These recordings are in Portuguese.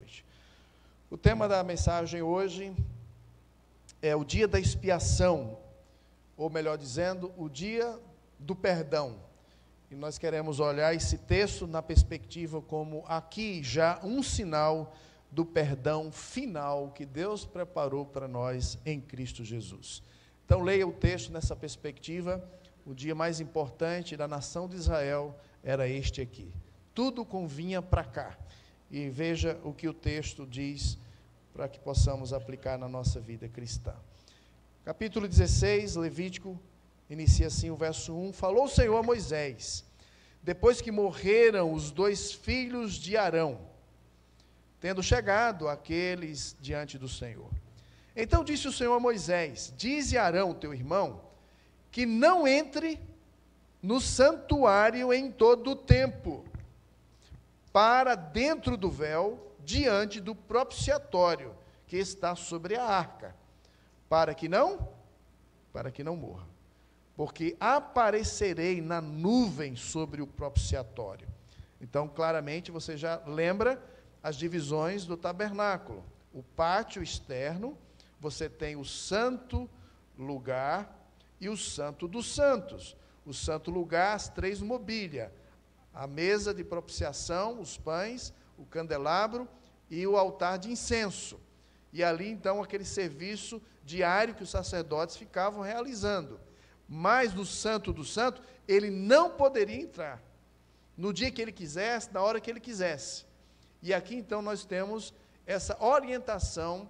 noite. O tema da mensagem hoje é o dia da expiação, ou melhor dizendo, o dia do perdão. E nós queremos olhar esse texto na perspectiva como aqui já um sinal do perdão final que Deus preparou para nós em Cristo Jesus. Então leia o texto nessa perspectiva. O dia mais importante da nação de Israel era este aqui. Tudo convinha para cá. E veja o que o texto diz para que possamos aplicar na nossa vida cristã. Capítulo 16, Levítico, inicia assim o verso 1. Falou o Senhor a Moisés, depois que morreram os 2 filhos de Arão, tendo chegado aqueles diante do Senhor. Então disse o Senhor a Moisés, dize a Arão, teu irmão, que não entre no santuário em todo o tempo, para dentro do véu, diante do propiciatório, que está sobre a arca, para que não morra. Porque aparecerei na nuvem sobre o propiciatório. Então, claramente, você já lembra as divisões do tabernáculo. O pátio externo, você tem o santo lugar e o santo dos santos. O santo lugar, as 3 mobílias, a mesa de propiciação, os pães, o candelabro e o altar de incenso. E ali, então, aquele serviço diário que os sacerdotes ficavam realizando. Mas no santo do santo, ele não poderia entrar. No dia que ele quisesse, na hora que ele quisesse. E aqui, então, nós temos essa orientação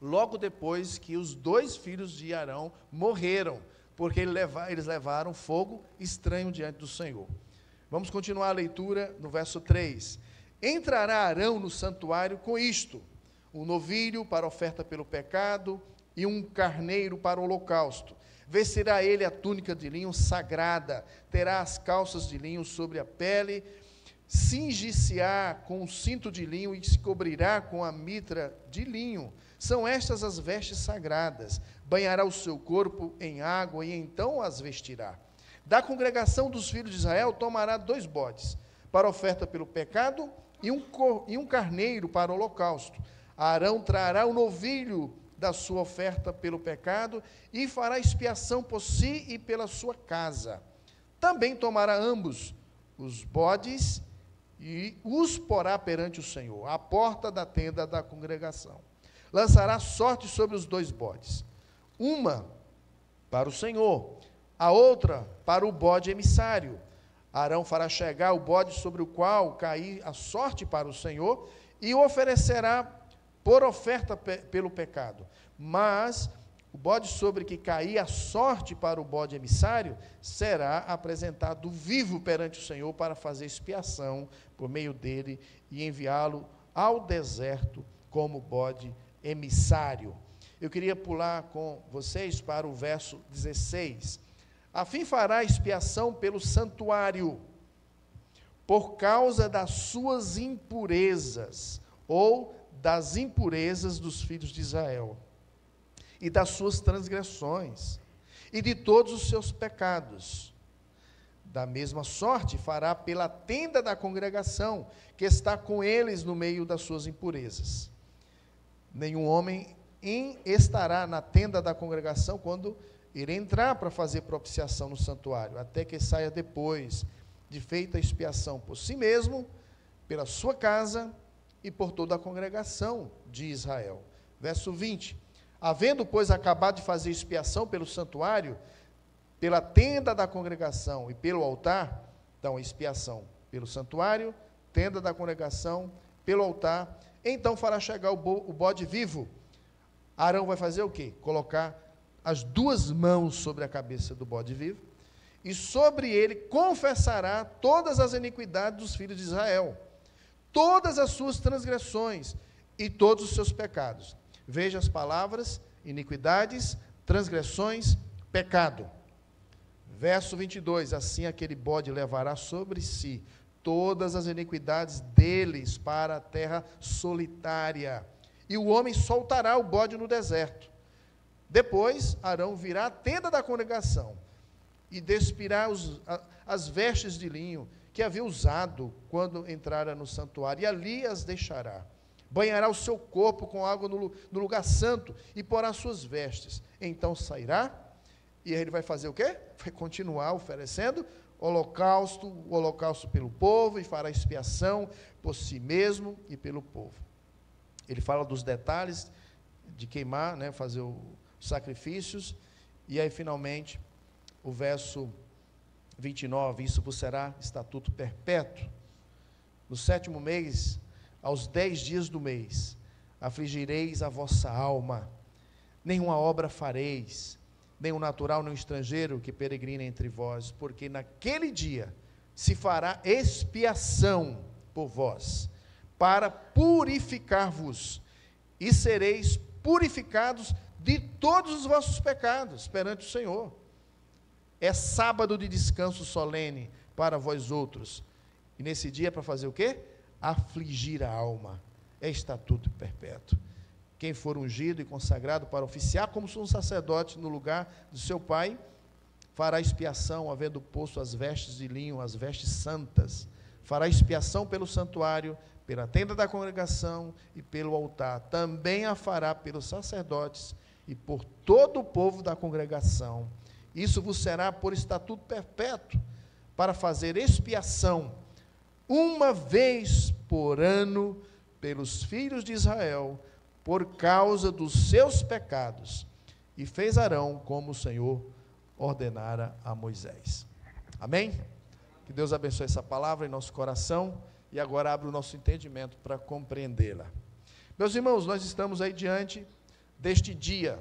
logo depois que os 2 filhos de Arão morreram, porque eles levaram fogo estranho diante do Senhor. Vamos continuar a leitura no verso 3. Entrará Arão no santuário com isto, um novilho para oferta pelo pecado e um carneiro para o holocausto. Vestirá ele a túnica de linho sagrada, terá as calças de linho sobre a pele, cingir-se-á com o cinto de linho e se cobrirá com a mitra de linho. São estas as vestes sagradas. Banhará o seu corpo em água e então as vestirá. Da congregação dos filhos de Israel tomará 2 bodes para oferta pelo pecado e um carneiro para o holocausto. Arão trará o novilho da sua oferta pelo pecado e fará expiação por si e pela sua casa. Também tomará ambos os bodes e os porá perante o Senhor, à porta da tenda da congregação. Lançará sorte sobre os 2 bodes, uma para o Senhor, a outra para o bode emissário. Arão fará chegar o bode sobre o qual cair a sorte para o Senhor e o oferecerá por oferta pelo pecado. Mas o bode sobre que cair a sorte para o bode emissário será apresentado vivo perante o Senhor para fazer expiação por meio dele e enviá-lo ao deserto como bode emissário. Eu queria pular com vocês para o verso 16. Afim fará expiação pelo santuário, por causa das suas impurezas, ou das impurezas dos filhos de Israel, e das suas transgressões, e de todos os seus pecados. Da mesma sorte fará pela tenda da congregação, que está com eles no meio das suas impurezas. Nenhum homem estará na tenda da congregação quando irá entrar para fazer propiciação no santuário, até que saia depois de feita a expiação por si mesmo, pela sua casa e por toda a congregação de Israel. Verso 20. Havendo, pois, acabado de fazer expiação pelo santuário, pela tenda da congregação e pelo altar, então, expiação pelo santuário, tenda da congregação, pelo altar, então fará chegar o bode vivo. Arão vai fazer o quê? Colocar as 2 mãos sobre a cabeça do bode vivo, e sobre ele confessará todas as iniquidades dos filhos de Israel, todas as suas transgressões e todos os seus pecados. Veja as palavras: iniquidades, transgressões, pecado. Verso 22, assim aquele bode levará sobre si todas as iniquidades deles para a terra solitária, e o homem soltará o bode no deserto. Depois, Arão virá à tenda da congregação e despirá as vestes de linho que havia usado quando entrara no santuário, e ali as deixará. banhará o seu corpo com água no lugar santo e porá suas vestes. Então sairá, e ele vai fazer o quê? Vai continuar oferecendo o holocausto pelo povo, e fará expiação por si mesmo e pelo povo. Ele fala dos detalhes de queimar, né, fazer os sacrifícios, e aí finalmente o verso 29, isso vos será estatuto perpétuo. No 7º mês, aos 10 dias do mês, afligireis a vossa alma, nenhuma obra fareis, nem o natural, nem o estrangeiro que peregrina entre vós, porque naquele dia se fará expiação por vós, para purificar-vos, e sereis purificados de todos os vossos pecados perante o Senhor. É sábado de descanso solene para vós outros, e nesse dia é para fazer o quê? Afligir a alma. É estatuto perpétuo. Quem for ungido e consagrado para oficiar como sumo sacerdote no lugar do seu pai, fará expiação, havendo posto as vestes de linho, as vestes santas, fará expiação pelo santuário, pela tenda da congregação e pelo altar. Também a fará pelos sacerdotes e por todo o povo da congregação. Isso vos será por estatuto perpétuo, para fazer expiação uma vez por ano pelos filhos de Israel, por causa dos seus pecados. E fez Arão como o Senhor ordenara a Moisés. Amém? Que Deus abençoe essa palavra em nosso coração, e agora abre o nosso entendimento para compreendê-la. Meus irmãos, nós estamos aí diante deste dia,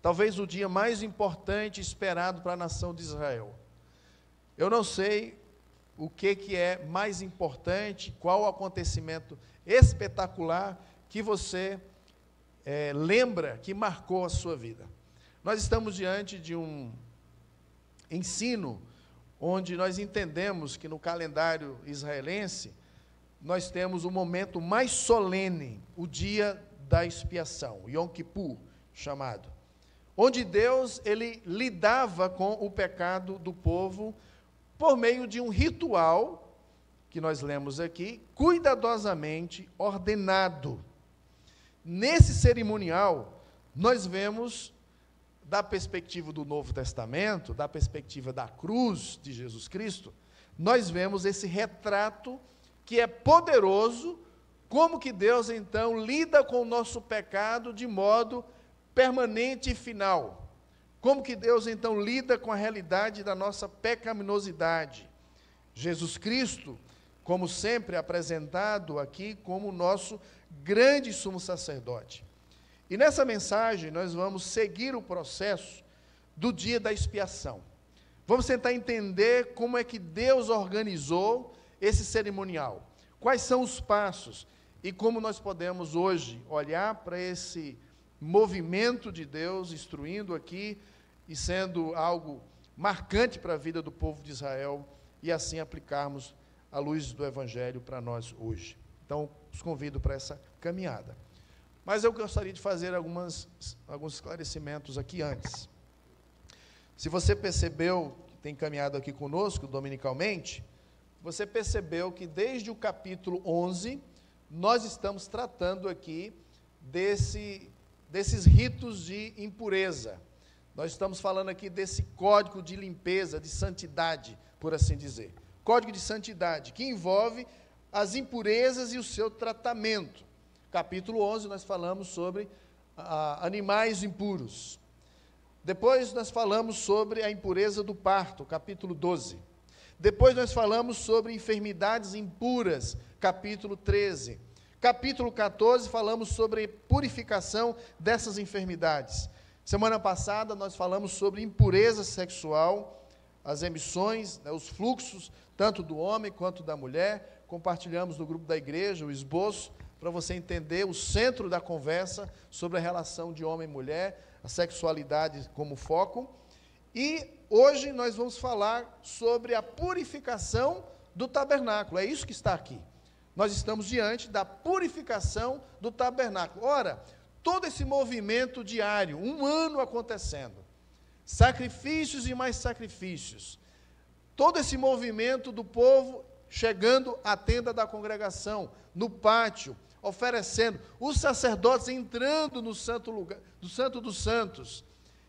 talvez o dia mais importante esperado para a nação de Israel. Eu não sei o que é mais importante, qual o acontecimento espetacular que você lembra, que marcou a sua vida. Nós estamos diante de um ensino onde nós entendemos que no calendário israelense nós temos o momento mais solene, o dia da expiação, Yom Kippur, chamado, onde Deus ele lidava com o pecado do povo por meio de um ritual, que nós lemos aqui, cuidadosamente ordenado. Nesse cerimonial, nós vemos, da perspectiva do Novo Testamento, da perspectiva da cruz de Jesus Cristo, nós vemos esse retrato que é poderoso, como que Deus então lida com o nosso pecado de modo permanente e final. Como que Deus então lida com a realidade da nossa pecaminosidade. Jesus Cristo, como sempre apresentado aqui como o nosso grande sumo sacerdote. E nessa mensagem nós vamos seguir o processo do dia da expiação. Vamos tentar entender como é que Deus organizou esse cerimonial. Quais são os passos e como nós podemos hoje olhar para esse movimento de Deus instruindo aqui e sendo algo marcante para a vida do povo de Israel e assim aplicarmos a luz do Evangelho para nós hoje. Então, os convido para essa caminhada. Mas eu gostaria de fazer alguns esclarecimentos aqui antes. Se você percebeu, que tem caminhado aqui conosco dominicalmente, você percebeu que desde o capítulo 11, nós estamos tratando aqui desses ritos de impureza. Nós estamos falando aqui desse código de limpeza, de santidade, por assim dizer. Código de santidade, que envolve as impurezas e o seu tratamento. Capítulo 11, nós falamos sobre animais impuros. Depois nós falamos sobre a impureza do parto, capítulo 12. Depois nós falamos sobre enfermidades impuras, capítulo 13. Capítulo 14, falamos sobre purificação dessas enfermidades. Semana passada nós falamos sobre impureza sexual, as emissões, né, os fluxos, tanto do homem quanto da mulher. Compartilhamos no grupo da igreja o esboço, para você entender o centro da conversa sobre a relação de homem e mulher, a sexualidade como foco. E hoje nós vamos falar sobre a purificação do tabernáculo. É isso que está aqui. Nós estamos diante da purificação do tabernáculo. Ora, todo esse movimento diário, um ano acontecendo, sacrifícios e mais sacrifícios, todo esse movimento do povo chegando à tenda da congregação, no pátio, oferecendo, os sacerdotes entrando no santo lugar, do Santo dos Santos.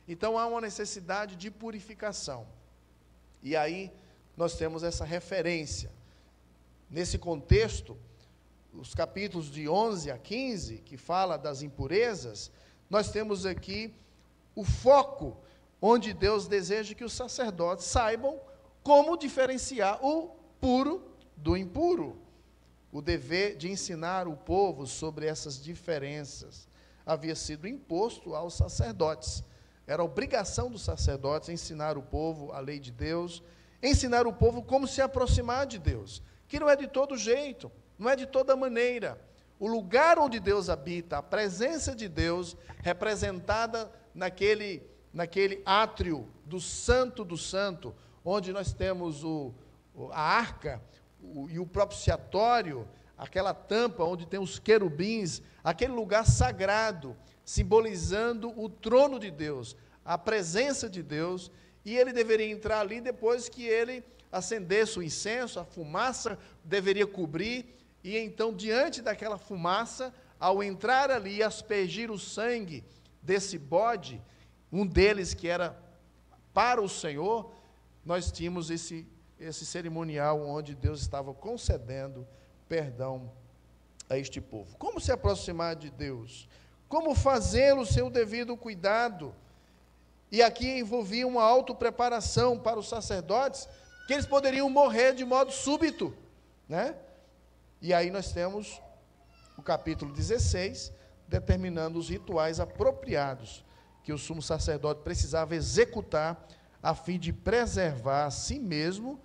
Então há uma necessidade de purificação. E aí nós temos essa referência. Nesse contexto, os capítulos de 11 a 15, que fala das impurezas, nós temos aqui o foco onde Deus deseja que os sacerdotes saibam como diferenciar o puro do impuro. O dever de ensinar o povo sobre essas diferenças havia sido imposto aos sacerdotes. Era obrigação dos sacerdotes ensinar o povo a lei de Deus, ensinar o povo como se aproximar de Deus, que não é de todo jeito, não é de toda maneira. O lugar onde Deus habita, a presença de Deus, representada naquele átrio do Santo, onde nós temos a arca e o propiciatório, aquela tampa onde tem os querubins, aquele lugar sagrado, simbolizando o trono de Deus, a presença de Deus, e ele deveria entrar ali depois que ele acendesse o incenso, a fumaça deveria cobrir, e então, diante daquela fumaça, ao entrar ali e aspergir o sangue desse bode, um deles que era para o Senhor, nós tínhamos esse cerimonial onde Deus estava concedendo perdão a este povo. Como se aproximar de Deus? Como fazê-lo sem o devido cuidado? E aqui envolvia uma autopreparação para os sacerdotes, que eles poderiam morrer de modo súbito, né? E aí nós temos o capítulo 16, determinando os rituais apropriados que o sumo sacerdote precisava executar a fim de preservar a si mesmo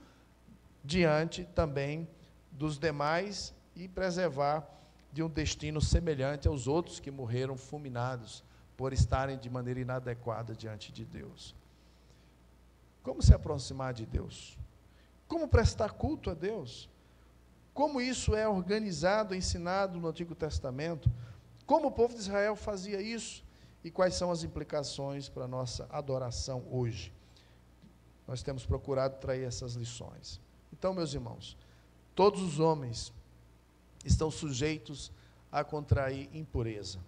diante também dos demais e preservar de um destino semelhante aos outros que morreram fulminados por estarem de maneira inadequada diante de Deus. Como se aproximar de Deus? Como prestar culto a Deus? Como isso é organizado, ensinado no Antigo Testamento? Como o povo de Israel fazia isso? E quais são as implicações para a nossa adoração hoje? Nós temos procurado trazer essas lições. Então, meus irmãos, todos os homens estão sujeitos a contrair impureza.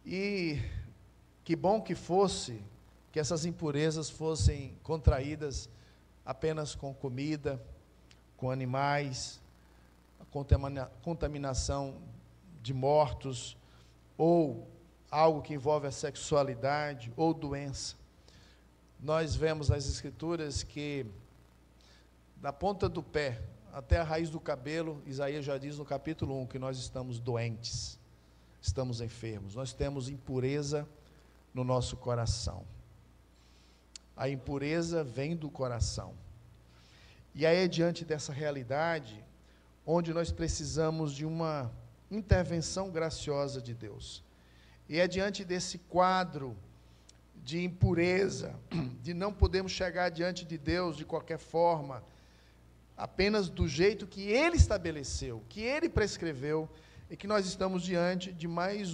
E que bom que fosse, que essas impurezas fossem contraídas apenas com comida, com animais, a contaminação de mortos, ou algo que envolve a sexualidade, ou doença. Nós vemos nas Escrituras que, da ponta do pé até a raiz do cabelo, Isaías já diz no capítulo 1, que nós estamos doentes, estamos enfermos, nós temos impureza no nosso coração. A impureza vem do coração. E aí é diante dessa realidade, onde nós precisamos de uma intervenção graciosa de Deus. E é diante desse quadro de impureza, de não podermos chegar diante de Deus de qualquer forma, apenas do jeito que Ele estabeleceu, que Ele prescreveu, e que nós estamos diante de mais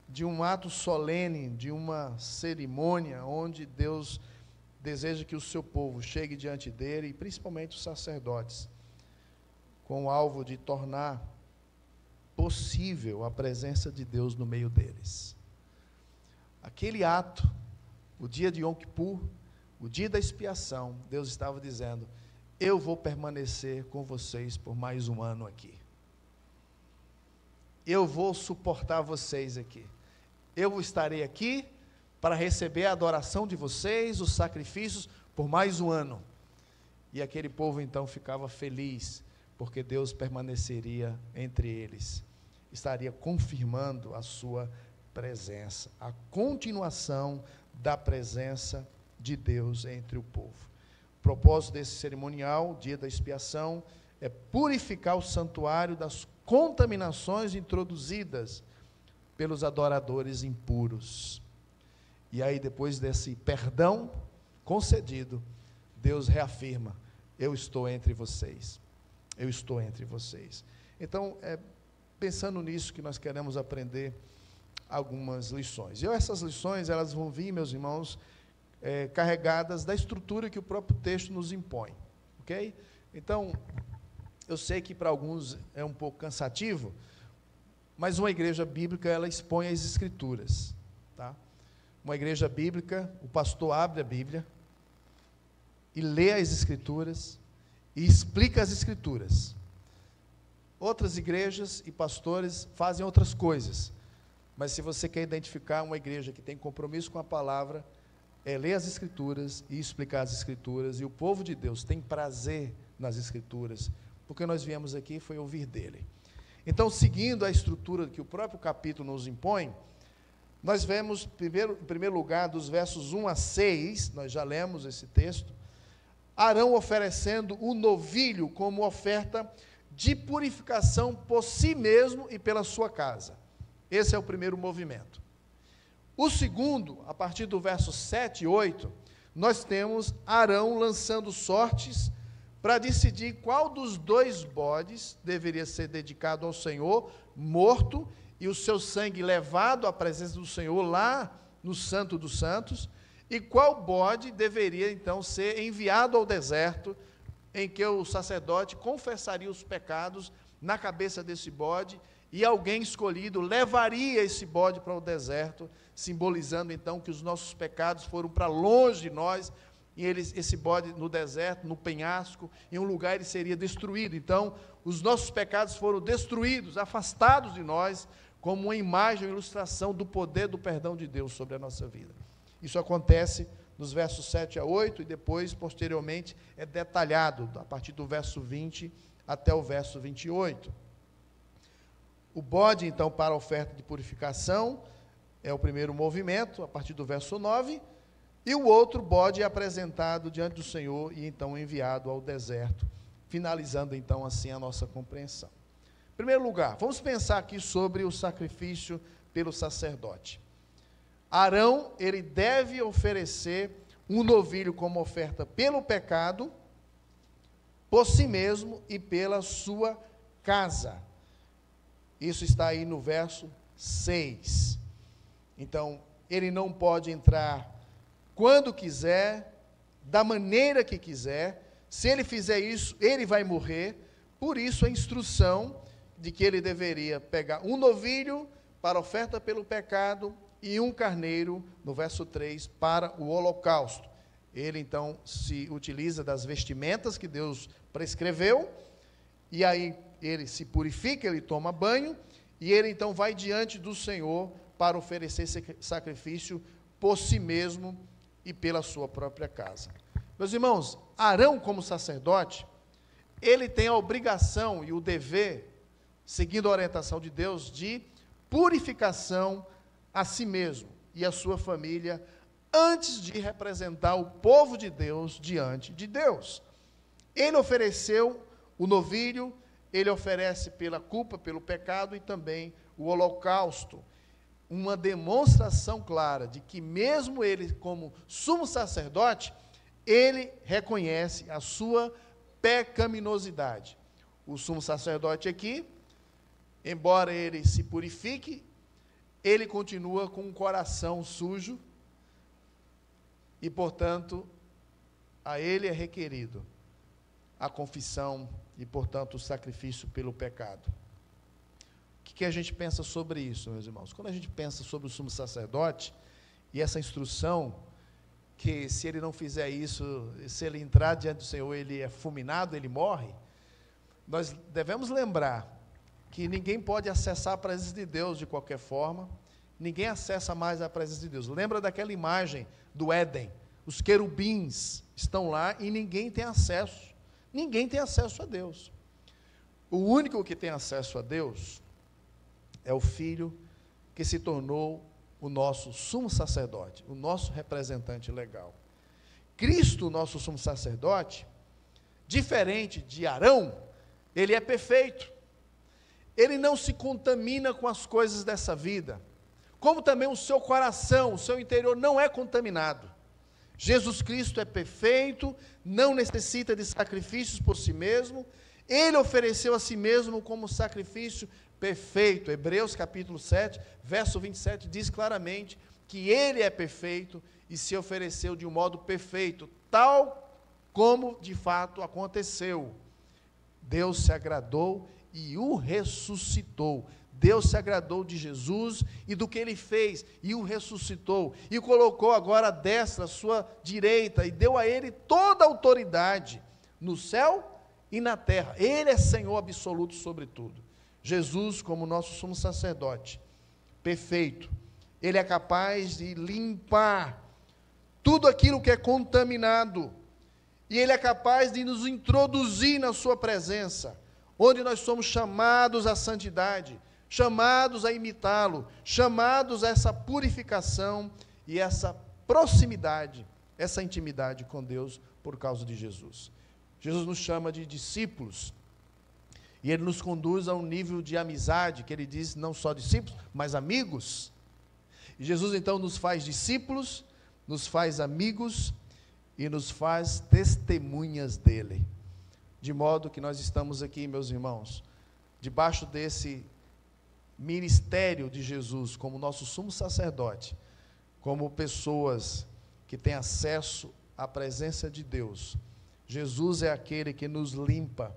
de um ato solene, de uma cerimônia, onde Deus deseja que o seu povo chegue diante dele, e principalmente os sacerdotes, com o alvo de tornar possível a presença de Deus no meio deles. Aquele ato, o dia de Yom Kippur, o dia da expiação, Deus estava dizendo: eu vou permanecer com vocês por mais um ano aqui. Eu vou suportar vocês aqui. Eu estarei aqui para receber a adoração de vocês, os sacrifícios, por mais um ano. E aquele povo então ficava feliz, porque Deus permaneceria entre eles, estaria confirmando a sua presença, a continuação da presença de Deus entre o povo. O propósito desse cerimonial, dia da expiação, é purificar o santuário das contaminações introduzidas pelos adoradores impuros. E aí, depois desse perdão concedido, Deus reafirma: eu estou entre vocês. Eu estou entre vocês. Então, pensando nisso que nós queremos aprender algumas lições. E essas lições, elas vão vir, meus irmãos, carregadas da estrutura que o próprio texto nos impõe. Ok? Então, eu sei que para alguns é um pouco cansativo, mas uma igreja bíblica, ela expõe as Escrituras, tá? Uma igreja bíblica, o pastor abre a Bíblia e lê as Escrituras e explica as Escrituras. Outras igrejas e pastores fazem outras coisas, mas se você quer identificar uma igreja que tem compromisso com a palavra, é ler as Escrituras e explicar as Escrituras, e o povo de Deus tem prazer nas Escrituras, porque nós viemos aqui foi ouvir dele. Então, seguindo a estrutura que o próprio capítulo nos impõe, nós vemos, em primeiro lugar, dos versos 1 a 6, nós já lemos esse texto, Arão oferecendo o novilho como oferta de purificação por si mesmo e pela sua casa. Esse é o primeiro movimento. O segundo, a partir do verso 7 e 8, nós temos Arão lançando sortes para decidir qual dos dois bodes deveria ser dedicado ao Senhor, morto, e o seu sangue levado à presença do Senhor lá no Santo dos Santos, e qual bode deveria então ser enviado ao deserto, em que o sacerdote confessaria os pecados na cabeça desse bode, e alguém escolhido levaria esse bode para o deserto, simbolizando então que os nossos pecados foram para longe de nós, e esse bode no deserto, no penhasco, em um lugar ele seria destruído. Então, os nossos pecados foram destruídos, afastados de nós, como uma imagem, uma ilustração do poder do perdão de Deus sobre a nossa vida. Isso acontece nos versos 7 a 8, e depois, posteriormente, é detalhado, a partir do verso 20 até o verso 28. O bode, então, para a oferta de purificação, é o primeiro movimento, a partir do verso 9, e o outro bode é apresentado diante do Senhor e então enviado ao deserto, finalizando então assim a nossa compreensão. Em primeiro lugar, vamos pensar aqui sobre o sacrifício pelo sacerdote. Arão, ele deve oferecer um novilho como oferta pelo pecado, por si mesmo e pela sua casa. Isso está aí no verso 6. Então, ele não pode entrar quando quiser, da maneira que quiser. Se ele fizer isso, ele vai morrer. Por isso, a instrução de que ele deveria pegar um novilho para oferta pelo pecado e um carneiro, no verso 3, para o holocausto. Ele, então, se utiliza das vestimentas que Deus prescreveu, e aí ele se purifica, ele toma banho, e ele, então, vai diante do Senhor para oferecer esse sacrifício por si mesmo e pela sua própria casa. Meus irmãos, Arão, como sacerdote, ele tem a obrigação e o dever, seguindo a orientação de Deus, de purificação a si mesmo e a sua família, antes de representar o povo de Deus diante de Deus. Ele ofereceu o novilho, ele oferece pela culpa, pelo pecado e também o holocausto. Uma demonstração clara de que mesmo ele, como sumo sacerdote, ele reconhece a sua pecaminosidade. O sumo sacerdote aqui, embora ele se purifique, ele continua com um coração sujo e, portanto, a ele é requerido a confissão e, portanto, o sacrifício pelo pecado. O que a gente pensa sobre isso, meus irmãos? Quando a gente pensa sobre o sumo sacerdote e essa instrução, que se ele não fizer isso, se ele entrar diante do Senhor, ele é fulminado, ele morre, nós devemos lembrar que ninguém pode acessar a presença de Deus de qualquer forma, ninguém acessa mais a presença de Deus. Lembra daquela imagem do Éden? Os querubins estão lá e ninguém tem acesso a Deus. O único que tem acesso a Deus é o Filho, que se tornou o nosso sumo sacerdote, o nosso representante legal. Cristo, nosso sumo sacerdote, diferente de Arão, ele é perfeito. Ele não se contamina com as coisas dessa vida, como também o seu coração, o seu interior não é contaminado. Jesus Cristo é perfeito, não necessita de sacrifícios por si mesmo, ele ofereceu a si mesmo como sacrifício perfeito. Hebreus capítulo 7, verso 27, diz claramente que ele é perfeito e se ofereceu de um modo perfeito, tal como de fato aconteceu. Deus se agradou e o ressuscitou. Deus se agradou de Jesus e do que ele fez, e o ressuscitou, e o colocou agora à destra, à sua direita, e deu a ele toda a autoridade, no céu e na terra. Ele é Senhor absoluto sobre tudo. Jesus, como nosso sumo sacerdote, perfeito, ele é capaz de limpar tudo aquilo que é contaminado, e ele é capaz de nos introduzir na sua presença, onde nós somos chamados à santidade, chamados a imitá-lo, chamados a essa purificação e essa proximidade, essa intimidade com Deus por causa de Jesus. Jesus nos chama de discípulos, e ele nos conduz a um nível de amizade, que ele diz não só discípulos, mas amigos. E Jesus então nos faz discípulos, nos faz amigos e nos faz testemunhas dele. De modo que nós estamos aqui, meus irmãos, debaixo desse ministério de Jesus, como nosso sumo sacerdote, como pessoas que têm acesso à presença de Deus. Jesus é aquele que nos limpa,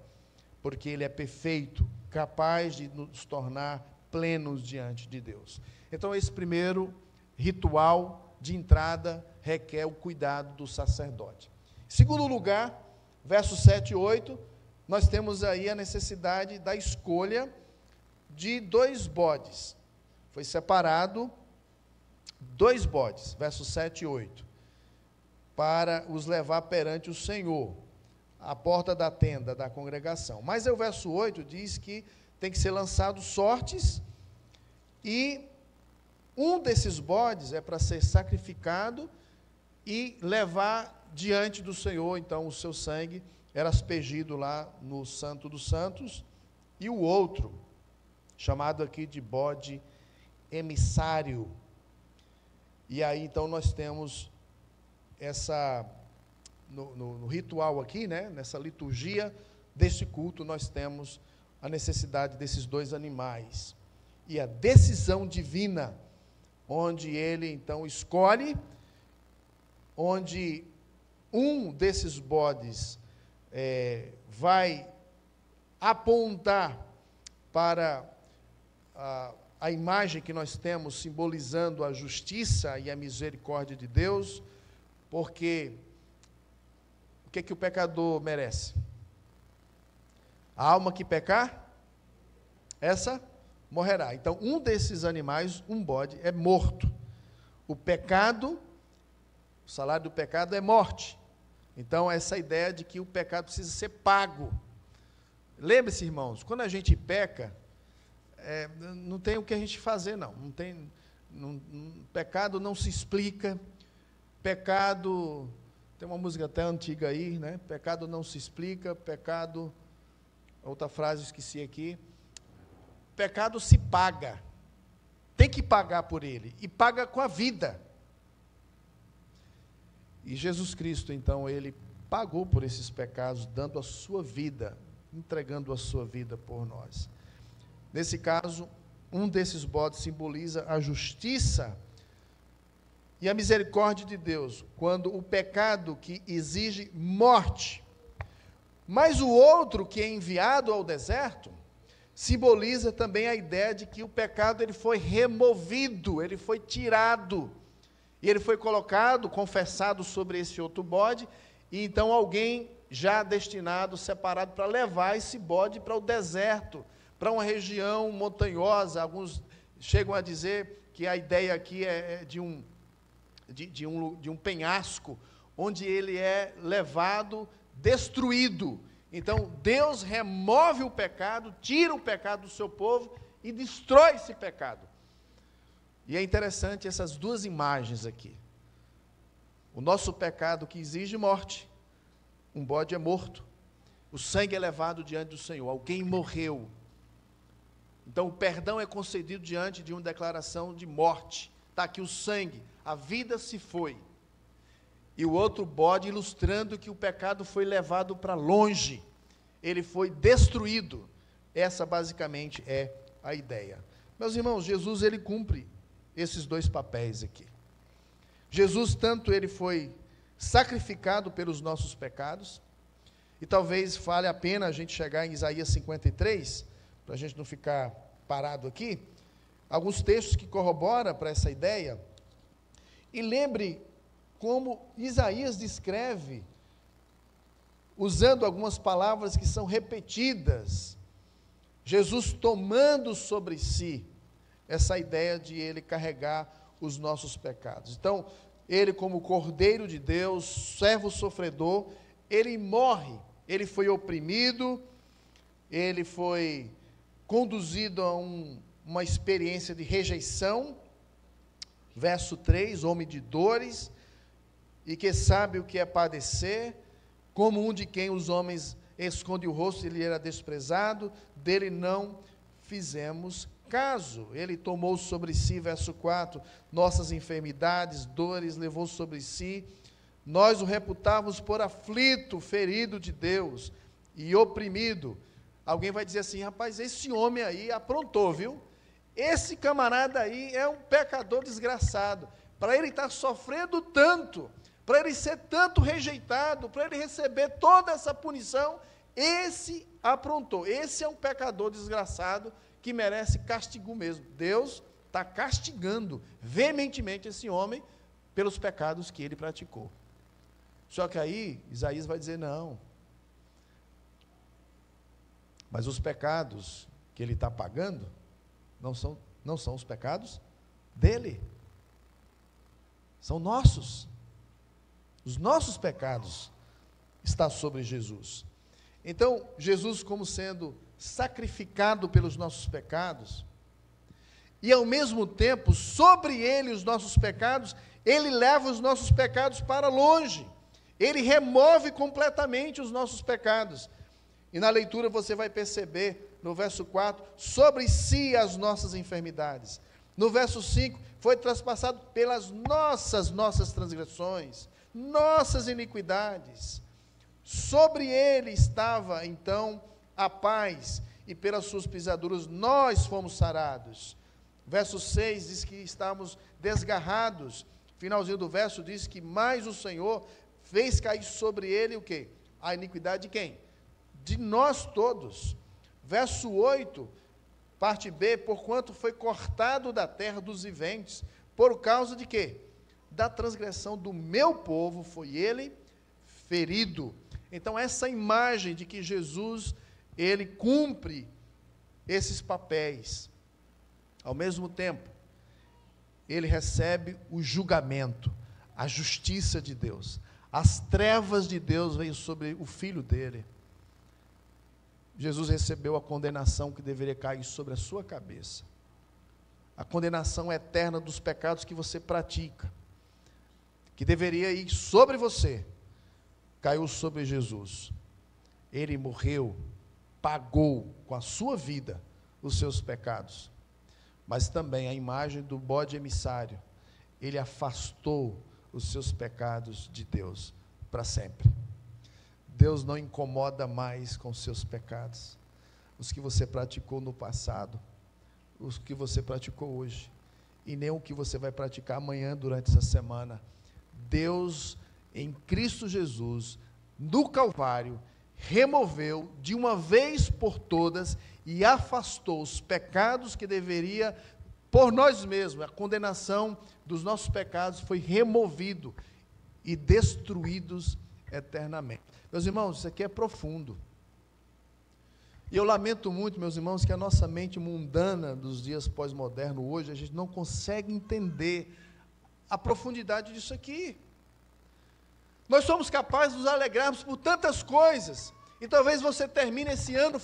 porque ele é perfeito, capaz de nos tornar plenos diante de Deus. Então, esse primeiro ritual de entrada requer o cuidado do sacerdote. Em segundo lugar, versos 7 e 8, nós temos aí a necessidade da escolha de 2 bodes. Foi separado 2 bodes, versos 7 e 8, para os levar perante o Senhor, à porta da tenda da congregação. Mas o verso 8 diz que tem que ser lançado sortes, e um desses bodes é para ser sacrificado e levar diante do Senhor. Então o seu sangue era aspergido lá no Santo dos Santos, e o outro, chamado aqui de bode emissário. E aí então nós temos essa, no ritual aqui, né, nessa liturgia desse culto, nós temos a necessidade desses 2 animais. E a decisão divina, onde ele então escolhe, onde um desses bodes vai apontar para a imagem que nós temos, simbolizando a justiça e a misericórdia de Deus, porque o que o pecador merece? A alma que pecar, essa morrerá. Então, um desses animais, um bode, é morto. O pecado, o salário do pecado é morte. Então, essa ideia de que o pecado precisa ser pago. Lembre-se, irmãos, quando a gente peca, não tem o que a gente fazer, não. Pecado não se explica. Pecado, tem uma música até antiga aí, né? Pecado não se explica, pecado, outra frase esqueci aqui. Pecado se paga. Tem que pagar por ele, e paga com a vida. E Jesus Cristo, então, ele pagou por esses pecados, dando a sua vida, entregando a sua vida por nós. Nesse caso, um desses bodes simboliza a justiça e a misericórdia de Deus, quando o pecado que exige morte. Mas o outro, que é enviado ao deserto, simboliza também a ideia de que o pecado ele foi removido, ele foi tirado, e ele foi colocado, confessado sobre esse outro bode, e então alguém já destinado, separado para levar esse bode para o deserto, para uma região montanhosa. Alguns chegam a dizer que a ideia aqui é de um penhasco, onde ele é levado, destruído. Então, Deus remove o pecado, tira o pecado do seu povo e destrói esse pecado. E é interessante essas 2 imagens aqui. O nosso pecado que exige morte, um bode é morto, o sangue é levado diante do Senhor, alguém morreu. Então, o perdão é concedido diante de uma declaração de morte. Está aqui o sangue, a vida se foi. E o outro bode ilustrando que o pecado foi levado para longe, ele foi destruído. Essa basicamente é a ideia. Meus irmãos, Jesus ele cumpre esses 2 papéis aqui. Jesus, tanto ele foi sacrificado pelos nossos pecados, E talvez vale a pena a gente chegar em Isaías 53, para a gente não ficar parado aqui, alguns textos que corroboram para essa ideia. E lembre como Isaías descreve, usando algumas palavras que são repetidas, Jesus tomando sobre si essa ideia de ele carregar os nossos pecados. Então, ele como Cordeiro de Deus, servo sofredor, ele morre, ele foi oprimido, ele foi conduzido a uma experiência de rejeição, verso 3, homem de dores, e que sabe o que é padecer, como um de quem os homens esconde o rosto, ele era desprezado, dele não fizemos caso. Ele tomou sobre si, verso 4, nossas enfermidades, dores, levou sobre si. Nós o reputávamos por aflito, ferido de Deus e oprimido. Alguém vai dizer assim, rapaz, esse homem aí aprontou, viu? Esse camarada aí é um pecador desgraçado. Para ele estar sofrendo tanto, para ele ser tanto rejeitado, para ele receber toda essa punição, esse aprontou. Esse é um pecador desgraçado que merece castigo mesmo. Deus está castigando veementemente esse homem pelos pecados que ele praticou. Só que aí Isaías vai dizer, não. Mas os pecados que ele está pagando não são os pecados dele. São nossos. Os nossos pecados estão sobre Jesus. Então, Jesus como sendo sacrificado pelos nossos pecados, e ao mesmo tempo, sobre ele os nossos pecados, ele leva os nossos pecados para longe. Ele remove completamente os nossos pecados. E na leitura você vai perceber, no verso 4, sobre si as nossas enfermidades. No verso 5, foi traspassado pelas nossas transgressões, nossas iniquidades. Sobre ele estava, então, a paz, e pelas suas pisaduras nós fomos sarados. Verso 6 diz que estávamos desgarrados. Finalzinho do verso diz que mais o Senhor fez cair sobre ele o quê? A iniquidade de quem? De nós todos. Verso 8, parte B, porquanto foi cortado da terra dos viventes, por causa de quê? Da transgressão do meu povo foi ele ferido. Então essa imagem de que Jesus, ele cumpre esses papéis, ao mesmo tempo, ele recebe o julgamento, a justiça de Deus, as trevas de Deus veio sobre o filho dele. Jesus recebeu a condenação que deveria cair sobre a sua cabeça, a condenação eterna dos pecados que você pratica, que deveria ir sobre você, caiu sobre Jesus. Ele morreu, pagou com a sua vida os seus pecados, mas também a imagem do bode emissário, ele afastou os seus pecados de Deus para sempre. Deus não incomoda mais com os seus pecados, os que você praticou no passado, os que você praticou hoje, e nem o que você vai praticar amanhã durante essa semana. Deus, em Cristo Jesus, no Calvário, removeu de uma vez por todas e afastou os pecados que deveria, por nós mesmos, a condenação dos nossos pecados foi removido e destruídos eternamente. Meus irmãos, isso aqui é profundo. E eu lamento muito, meus irmãos, que a nossa mente mundana dos dias pós-modernos, hoje, a gente não consegue entender a profundidade disso aqui. Nós somos capazes de nos alegrarmos por tantas coisas, e talvez você termine esse ano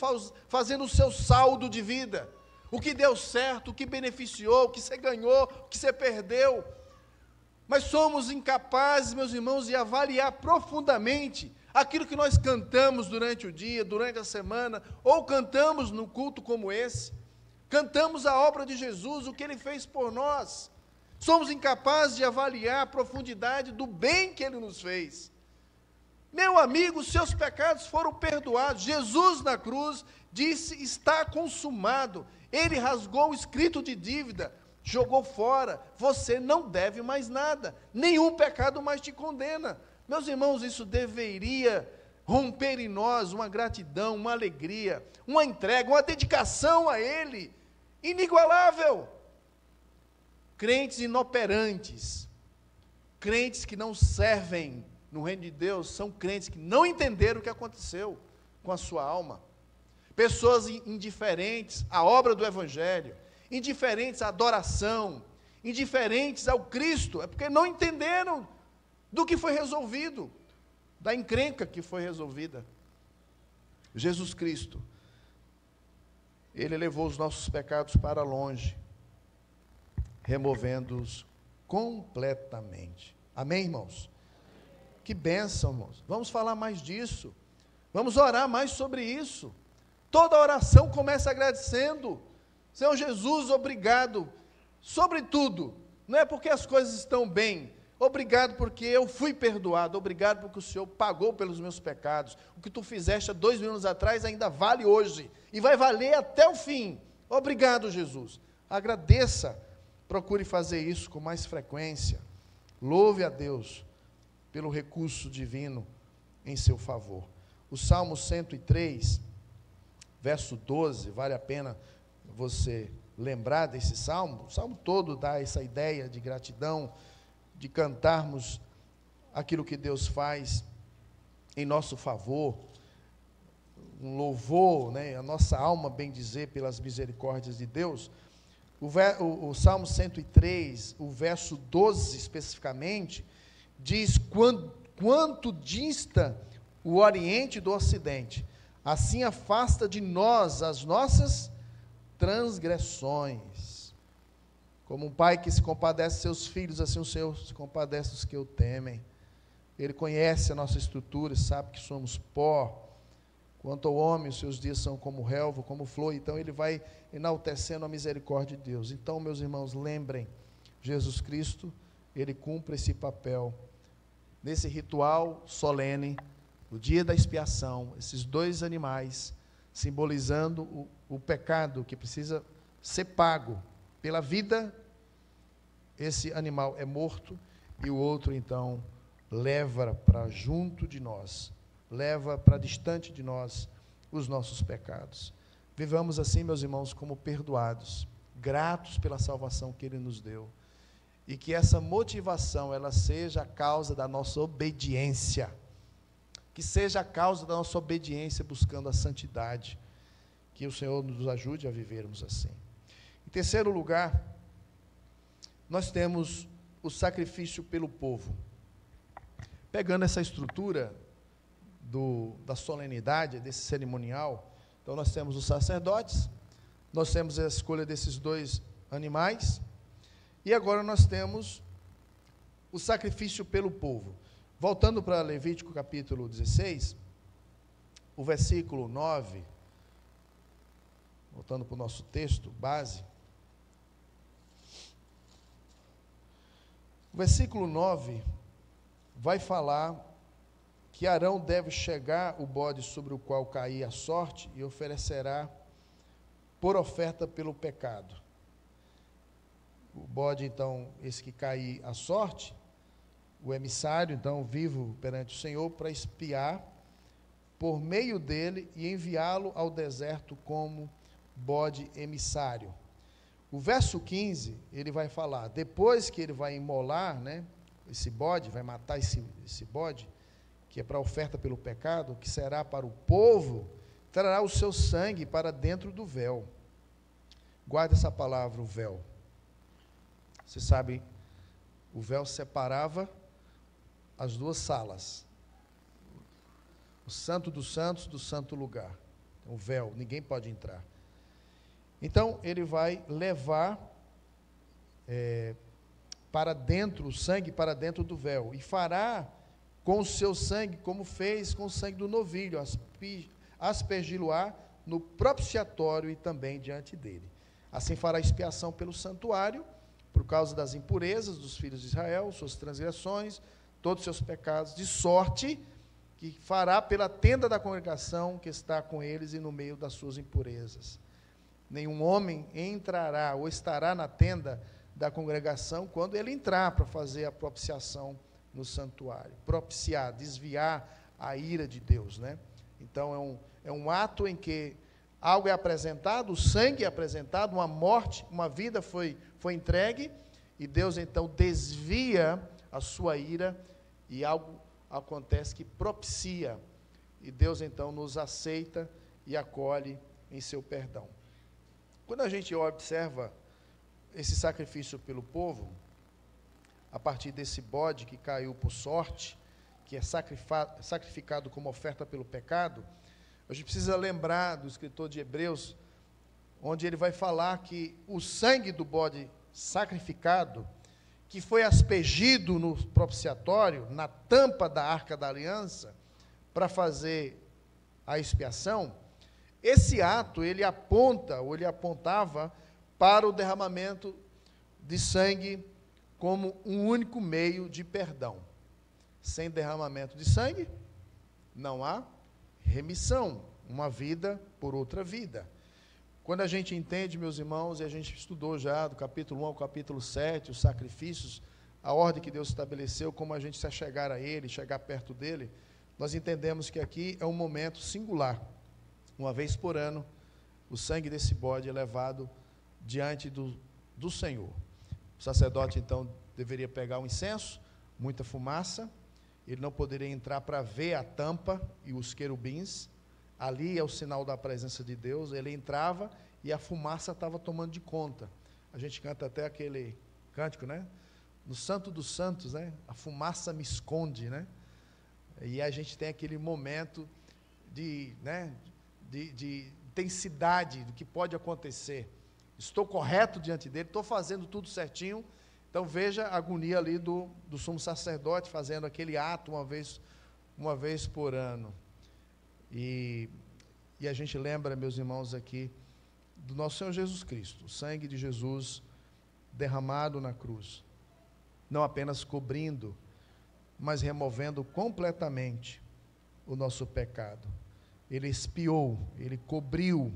fazendo o seu saldo de vida, o que deu certo, o que beneficiou, o que você ganhou, o que você perdeu, mas somos incapazes, meus irmãos, de avaliar profundamente aquilo que nós cantamos durante o dia, durante a semana, ou cantamos num culto como esse, cantamos a obra de Jesus, o que Ele fez por nós. Somos incapazes de avaliar a profundidade do bem que Ele nos fez. Meu amigo, seus pecados foram perdoados. Jesus na cruz disse, está consumado. Ele rasgou o escrito de dívida, jogou fora. Você não deve mais nada. Nenhum pecado mais te condena. Meus irmãos, isso deveria romper em nós uma gratidão, uma alegria, uma entrega, uma dedicação a Ele, inigualável. Crentes inoperantes, crentes que não servem no reino de Deus, são crentes que não entenderam o que aconteceu com a sua alma. Pessoas indiferentes à obra do Evangelho, indiferentes à adoração, indiferentes ao Cristo, é porque não entenderam do que foi resolvido, da encrenca que foi resolvida. Jesus Cristo, Ele levou os nossos pecados para longe, removendo-os completamente. Amém, irmãos? Que bênção, irmãos. Vamos falar mais disso. Vamos orar mais sobre isso. Toda oração começa agradecendo. Senhor Jesus, obrigado. Sobretudo, não é porque as coisas estão bem. Obrigado porque eu fui perdoado. Obrigado porque o Senhor pagou pelos meus pecados. O que tu fizeste há 2 mil anos atrás ainda vale hoje. E vai valer até o fim. Obrigado, Jesus. Agradeça. Procure fazer isso com mais frequência. Louve a Deus pelo recurso divino em seu favor. O Salmo 103, verso 12, vale a pena você lembrar desse salmo. O salmo todo dá essa ideia de gratidão, de cantarmos aquilo que Deus faz em nosso favor, um louvor, né? A nossa alma bem dizer pelas misericórdias de Deus. O Salmo 103, o verso 12 especificamente, diz: quanto dista o Oriente do Ocidente, assim afasta de nós as nossas transgressões. Como um pai que se compadece de seus filhos, assim o Senhor se compadece dos que o temem. Ele conhece a nossa estrutura, sabe que somos pó. Quanto ao homem, os seus dias são como relva, como flor. Então ele vai enaltecendo a misericórdia de Deus. Então, meus irmãos, lembrem, Jesus Cristo, Ele cumpre esse papel nesse ritual solene, o dia da expiação, esses 2 animais, simbolizando o pecado que precisa ser pago pela vida. Esse animal é morto e o outro, então, leva para junto de nós, leva para distante de nós os nossos pecados. Vivamos assim, meus irmãos, como perdoados, gratos pela salvação que Ele nos deu, e que essa motivação, ela seja a causa da nossa obediência, que seja a causa da nossa obediência buscando a santidade, que o Senhor nos ajude a vivermos assim. Em terceiro lugar, nós temos o sacrifício pelo povo. Pegando essa estrutura da solenidade, desse cerimonial, então nós temos os sacerdotes, nós temos a escolha desses 2 animais, e agora nós temos o sacrifício pelo povo. Voltando para Levítico capítulo 16, o versículo 9, voltando para o nosso texto base, o versículo 9 vai falar que Arão deve chegar o bode sobre o qual cair a sorte e oferecerá por oferta pelo pecado. O bode, então, esse que cair a sorte, o emissário, então, vivo perante o Senhor para expiar por meio dele e enviá-lo ao deserto como bode emissário. O verso 15, ele vai falar, depois que ele vai imolar, né, esse bode, vai matar esse bode, que é para oferta pelo pecado, que será para o povo, trará o seu sangue para dentro do véu. Guarda essa palavra, o véu. Você sabe, o véu separava as 2 salas. O santo dos santos do santo lugar. O véu, ninguém pode entrar. Então, ele vai levar para dentro, o sangue para dentro do véu, e fará com o seu sangue, como fez com o sangue do novilho, aspergi-lo-á no propiciatório e também diante dele. Assim fará expiação pelo santuário, por causa das impurezas dos filhos de Israel, suas transgressões, todos os seus pecados, de sorte que fará pela tenda da congregação que está com eles e no meio das suas impurezas. Nenhum homem entrará ou estará na tenda da congregação quando ele entrar para fazer a propiciação no santuário. Propiciar, desviar a ira de Deus, né? Então é um ato em que algo é apresentado, o sangue é apresentado, uma morte, uma vida foi entregue, e Deus então desvia a sua ira, e algo acontece que propicia, e Deus então nos aceita e acolhe em seu perdão. Quando a gente observa esse sacrifício pelo povo, a partir desse bode que caiu por sorte, que é sacrificado como oferta pelo pecado, a gente precisa lembrar do escritor de Hebreus, onde ele vai falar que o sangue do bode sacrificado, que foi aspergido no propiciatório, na tampa da Arca da Aliança, para fazer a expiação, esse ato, ele aponta, ou ele apontava, para o derramamento de sangue como um único meio de perdão. Sem derramamento de sangue, não há remissão, uma vida por outra vida. Quando a gente entende, meus irmãos, e a gente estudou já do capítulo 1 ao capítulo 7, os sacrifícios, a ordem que Deus estabeleceu, como a gente se achegar a Ele, chegar perto dEle, nós entendemos que aqui é um momento singular. Uma vez por ano, o sangue desse bode é levado diante do Senhor. O sacerdote, então, deveria pegar um incenso, muita fumaça, ele não poderia entrar para ver a tampa e os querubins, ali é o sinal da presença de Deus, ele entrava e a fumaça estava tomando de conta. A gente canta até aquele cântico, né? No Santo dos Santos, né? A fumaça me esconde, né? E a gente tem aquele momento de intensidade do que pode acontecer. Estou correto diante dele, estou fazendo tudo certinho. Então veja a agonia ali do sumo sacerdote fazendo aquele ato uma vez por ano. E a gente lembra, meus irmãos, aqui do nosso Senhor Jesus Cristo, o sangue de Jesus derramado na cruz, não apenas cobrindo, mas removendo completamente o nosso pecado. Ele expiou, ele cobriu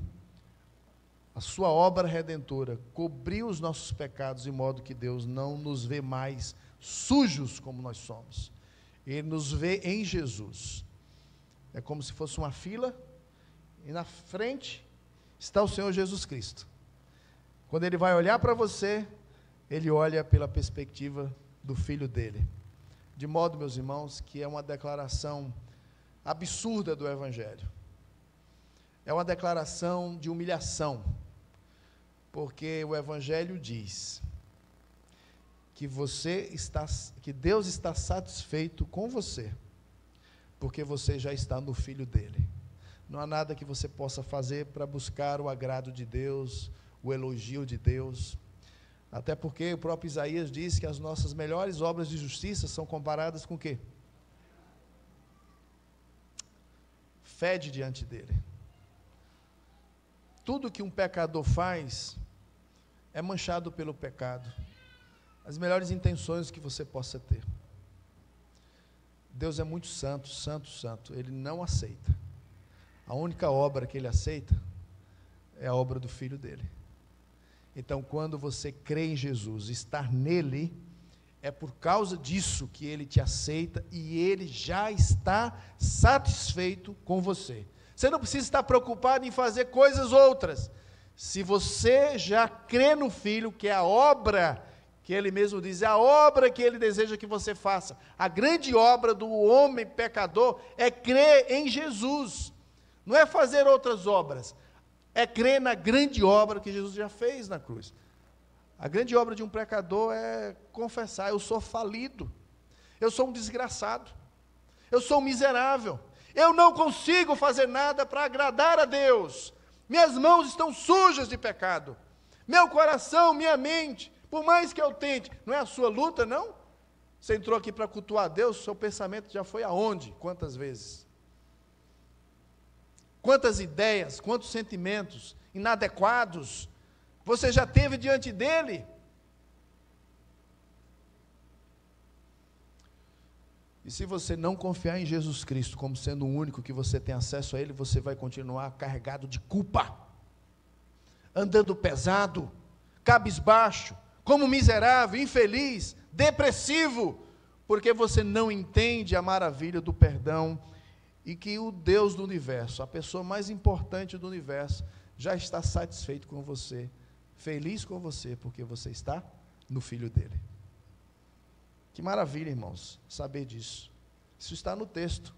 a sua obra redentora, cobriu os nossos pecados, de modo que Deus não nos vê mais sujos como nós somos. Ele nos vê em Jesus. É como se fosse uma fila, e na frente está o Senhor Jesus Cristo. Quando Ele vai olhar para você, Ele olha pela perspectiva do Filho dEle. De modo, meus irmãos, que é uma declaração absurda do Evangelho. É uma declaração de humilhação, porque o Evangelho diz que que Deus está satisfeito com você, porque você já está no Filho dele. Não há nada que você possa fazer para buscar o agrado de Deus, o elogio de Deus, até porque o próprio Isaías diz que as nossas melhores obras de justiça são comparadas com o quê? Fede diante dele. Tudo que um pecador faz é manchado pelo pecado. As melhores intenções que você possa ter. Deus é muito santo, santo, santo. Ele não aceita. A única obra que Ele aceita é a obra do Filho dEle. Então, quando você crê em Jesus, estar nele, é por causa disso que Ele te aceita e Ele já está satisfeito com você. Você não precisa estar preocupado em fazer coisas outras. Se você já crê no Filho, que é a obra que Ele mesmo diz, é a obra que Ele deseja que você faça. A grande obra do homem pecador é crer em Jesus. Não é fazer outras obras, é crer na grande obra que Jesus já fez na cruz. A grande obra de um pecador é confessar: eu sou falido, eu sou um desgraçado, eu sou um miserável, eu não consigo fazer nada para agradar a Deus, minhas mãos estão sujas de pecado, meu coração, minha mente, por mais que eu tente, não é a sua luta, não? Você entrou aqui para cultuar a Deus, seu pensamento já foi aonde? Quantas vezes? Quantas ideias, quantos sentimentos inadequados você já teve diante dele? E se você não confiar em Jesus Cristo como sendo o único que você tem acesso a Ele, você vai continuar carregado de culpa, andando pesado, cabisbaixo, como miserável, infeliz, depressivo, porque você não entende a maravilha do perdão e que o Deus do universo, a pessoa mais importante do universo, já está satisfeito com você, feliz com você, porque você está no Filho dele. Que maravilha, irmãos, saber disso. Isso está no texto.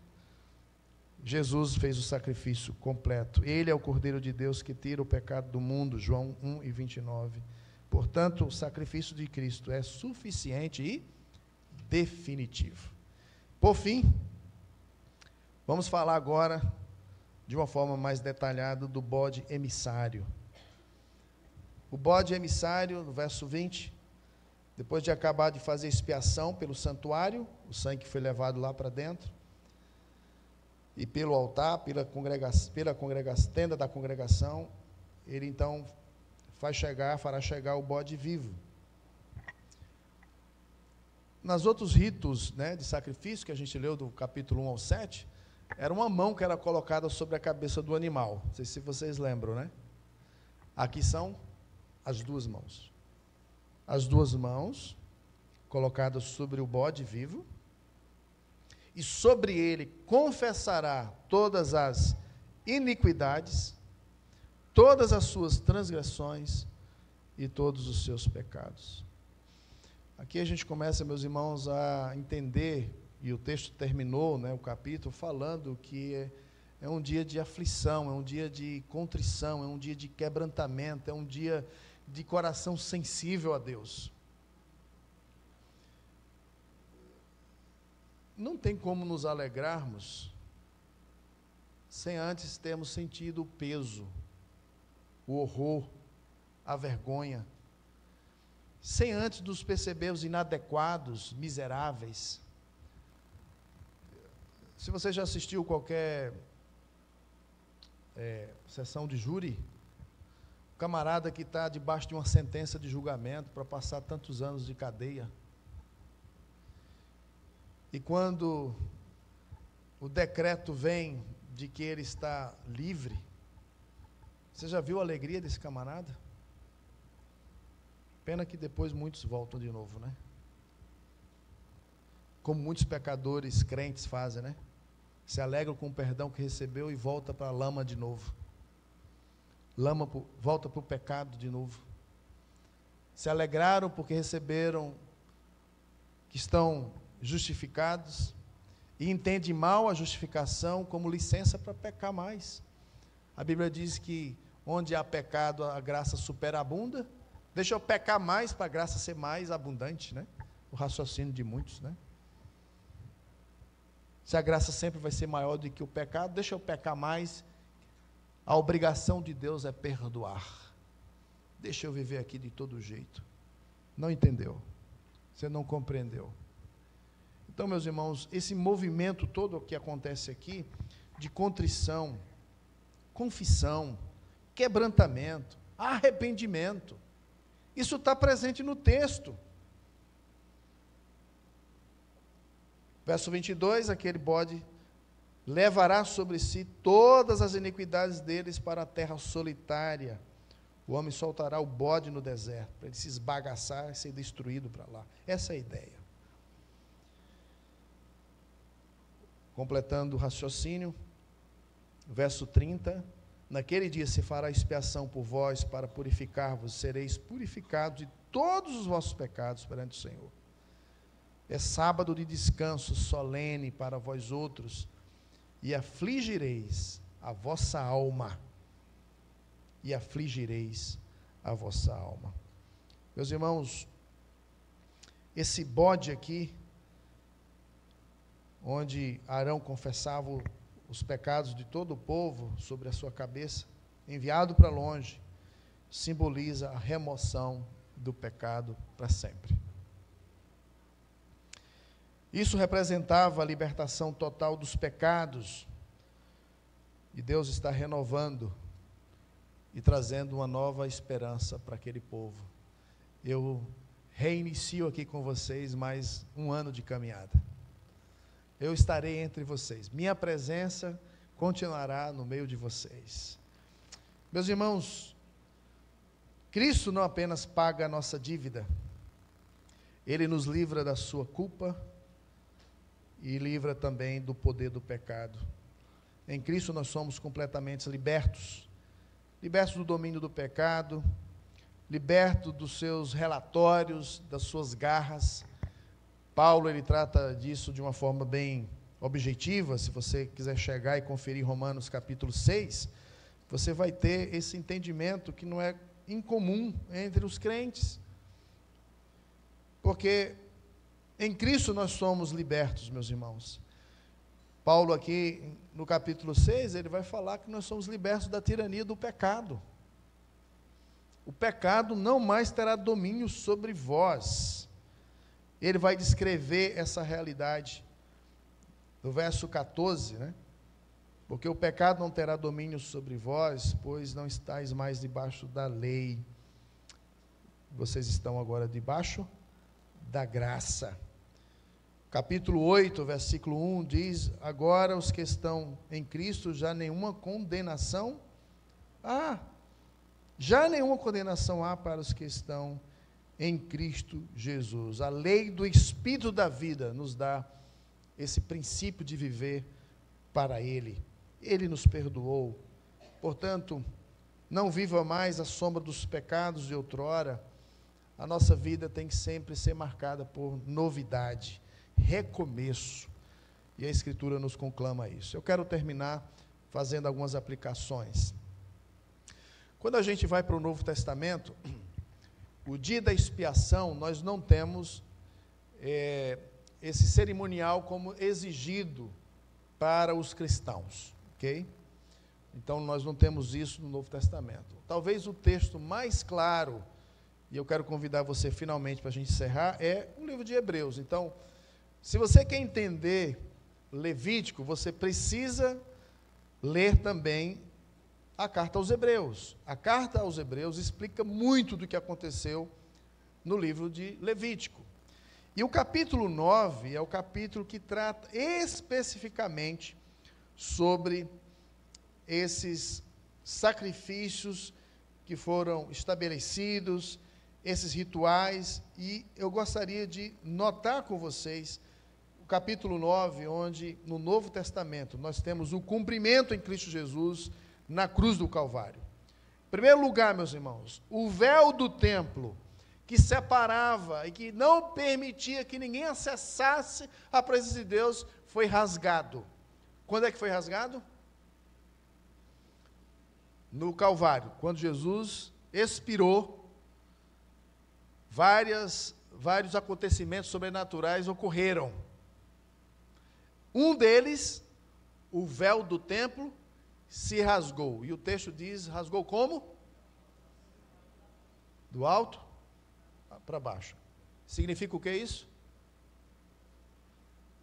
Jesus fez o sacrifício completo. Ele é o Cordeiro de Deus que tira o pecado do mundo, João 1:29. Portanto, o sacrifício de Cristo é suficiente e definitivo. Por fim, vamos falar agora, de uma forma mais detalhada, do bode emissário. O bode emissário, no verso 20, depois de acabar de fazer expiação pelo santuário, o sangue que foi levado lá para dentro, e pelo altar, pela tenda da congregação, ele então fará chegar o bode vivo. Nos outros ritos, né, de sacrifício, que a gente leu do capítulo 1 ao 7, era uma mão que era colocada sobre a cabeça do animal. Não sei se vocês lembram, né? Aqui são as duas mãos. As duas mãos colocadas sobre o bode vivo, e sobre ele confessará todas as iniquidades, todas as suas transgressões e todos os seus pecados. Aqui a gente começa, meus irmãos, a entender, e o texto terminou, né, o capítulo, falando que é um dia de aflição, é um dia de contrição, é um dia de quebrantamento, é um dia de coração sensível a Deus. Não tem como nos alegrarmos sem antes termos sentido o peso, o horror, a vergonha, sem antes nos percebermos inadequados, miseráveis. Se você já assistiu qualquer sessão de júri, o camarada que está debaixo de uma sentença de julgamento para passar tantos anos de cadeia, e quando o decreto vem de que ele está livre, você já viu a alegria desse camarada? Pena que depois muitos voltam de novo, né? Como muitos pecadores crentes fazem, né? Se alegram com o perdão que recebeu e volta para a lama de novo. Volta para o pecado de novo. Se alegraram porque receberam que estão justificados, e entende mal a justificação como licença para pecar mais. A Bíblia diz que onde há pecado a graça superabunda. Deixa eu pecar mais para a graça ser mais abundante, né? O raciocínio de muitos, né? Se a graça sempre vai ser maior do que o pecado, deixa eu pecar mais. A obrigação de Deus é perdoar. Deixa eu viver aqui de todo jeito. Não entendeu? Você não compreendeu? Então, meus irmãos, esse movimento todo que acontece aqui, de contrição, confissão, quebrantamento, arrependimento, isso está presente no texto. Verso 22, aquele bode levará sobre si todas as iniquidades deles para a terra solitária. O homem soltará o bode no deserto, para ele se esbagaçar e ser destruído para lá. Essa é a ideia. Completando o raciocínio, verso 30, naquele dia se fará expiação por vós para purificar-vos, sereis purificados de todos os vossos pecados perante o Senhor. É sábado de descanso solene para vós outros, e afligireis a vossa alma, e afligireis a vossa alma. Meus irmãos, esse bode aqui, onde Arão confessava os pecados de todo o povo sobre a sua cabeça, enviado para longe, simboliza a remoção do pecado para sempre. Isso representava a libertação total dos pecados, e Deus está renovando e trazendo uma nova esperança para aquele povo. Eu reinicio aqui com vocês mais um ano de caminhada. Eu estarei entre vocês, minha presença continuará no meio de vocês. Meus irmãos, Cristo não apenas paga a nossa dívida, Ele nos livra da sua culpa e livra também do poder do pecado. Em Cristo nós somos completamente libertos. Libertos do domínio do pecado, libertos dos seus relatórios, das suas garras. Paulo, ele trata disso de uma forma bem objetiva. Se você quiser chegar e conferir Romanos capítulo 6, você vai ter esse entendimento que não é incomum entre os crentes. Porque em Cristo nós somos libertos, meus irmãos. Paulo aqui, no capítulo 6, ele vai falar que nós somos libertos da tirania do pecado. O pecado não mais terá domínio sobre vós. Ele vai descrever essa realidade no verso 14, né? Porque o pecado não terá domínio sobre vós, pois não estáis mais debaixo da lei. Vocês estão agora debaixo da graça. Capítulo 8, versículo 1 diz: agora os que estão em Cristo, já nenhuma condenação há. Já nenhuma condenação há para os que estão em Cristo Jesus. A lei do Espírito da vida nos dá esse princípio de viver para Ele. Ele nos perdoou. Portanto, não viva mais à sombra dos pecados de outrora. A nossa vida tem que sempre ser marcada por novidade, recomeço. E a Escritura nos conclama isso. Eu quero terminar fazendo algumas aplicações. Quando a gente vai para o Novo Testamento, o dia da expiação, nós não temos esse cerimonial como exigido para os cristãos, ok? Então, nós não temos isso no Novo Testamento. Talvez o texto mais claro, e eu quero convidar você finalmente para a gente encerrar, é o livro de Hebreus. Então, se você quer entender Levítico, você precisa ler também a carta aos Hebreus. A carta aos Hebreus explica muito do que aconteceu no livro de Levítico. E o capítulo 9 é o capítulo que trata especificamente sobre esses sacrifícios que foram estabelecidos, esses rituais, e eu gostaria de notar com vocês o capítulo 9, onde no Novo Testamento nós temos o cumprimento em Cristo Jesus na cruz do Calvário. Em primeiro lugar, meus irmãos, o véu do templo que separava e que não permitia que ninguém acessasse a presença de Deus foi rasgado. Quando é que foi rasgado? No Calvário, quando Jesus expirou, vários acontecimentos sobrenaturais ocorreram. Um deles, o véu do templo, se rasgou. E o texto diz, rasgou como? Do alto para baixo. Significa o que isso?